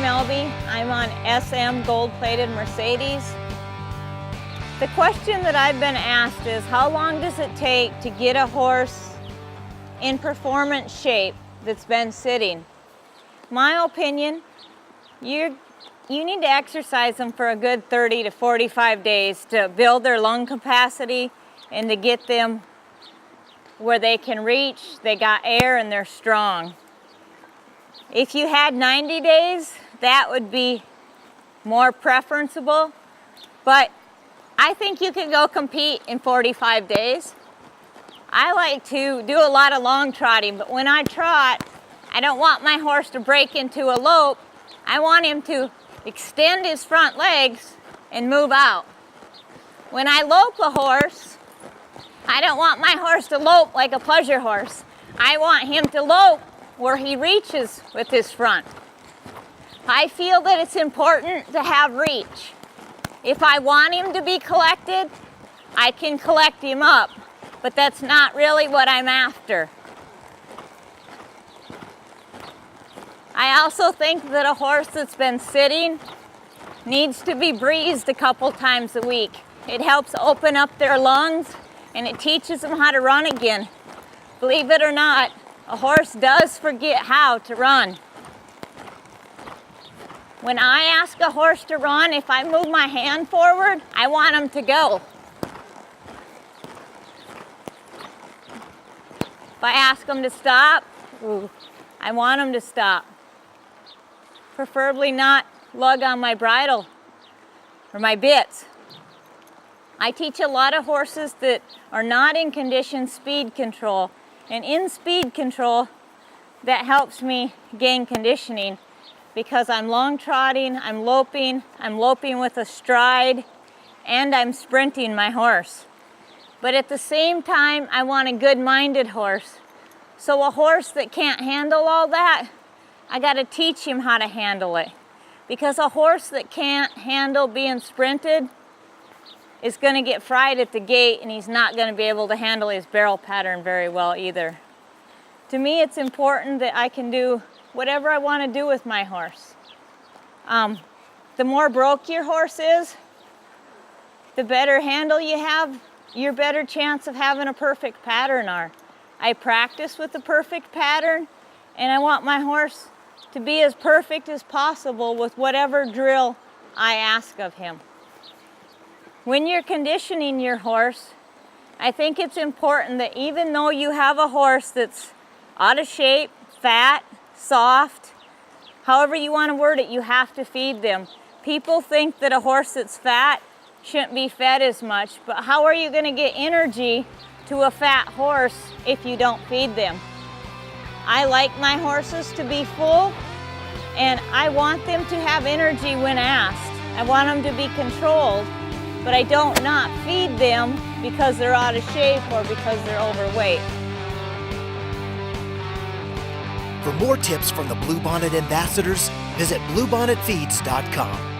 Melby. I'm on SM gold-plated Mercedes. The question that I've been asked is, how long does it take to get a horse in performance shape that's been sitting? My opinion, you need to exercise them for a good 30 to 45 days to build their lung capacity and to get them where they can reach, they got air, and they're strong. If you had 90 days, that would be more preferable, but I think you can go compete in 45 days. I like to do a lot of long trotting, but when I trot, I don't want my horse to break into a lope. I want him to extend his front legs and move out. When I lope a horse, I don't want my horse to lope like a pleasure horse. I want him to lope where he reaches with his front. I feel that it's important to have reach. If I want him to be collected, I can collect him up, but that's not really what I'm after. I also think that a horse that's been sitting needs to be breezed a couple times a week. It helps open up their lungs and it teaches them how to run again. Believe it or not, a horse does forget how to run. When I ask a horse to run, if I move my hand forward, I want him to go. If I ask him to stop, I want him to stop. Preferably not lug on my bridle or my bits. I teach a lot of horses that are not in condition speed control. And in speed control, that helps me gain conditioning because I'm long trotting, I'm loping with a stride, and I'm sprinting my horse. But at the same time, I want a good-minded horse. So a horse that can't handle all that, I gotta teach him how to handle it. Because a horse that can't handle being sprinted is gonna get fried at the gate and he's not gonna be able to handle his barrel pattern very well either. To me, it's important that I can do whatever I wanna do with my horse. The more broke your horse is, the better handle you have, your better chance of having a perfect pattern are. I practice with the perfect pattern and I want my horse to be as perfect as possible with whatever drill I ask of him. When you're conditioning your horse, I think it's important that even though you have a horse that's out of shape, fat, soft, however you want to word it, you have to feed them. People think that a horse that's fat shouldn't be fed as much, but how are you going to get energy to a fat horse if you don't feed them? I like my horses to be full, and I want them to have energy when asked. I want them to be controlled. But I don't not feed them because they're out of shape or because they're overweight. For more tips from the Bluebonnet ambassadors, visit bluebonnetfeeds.com.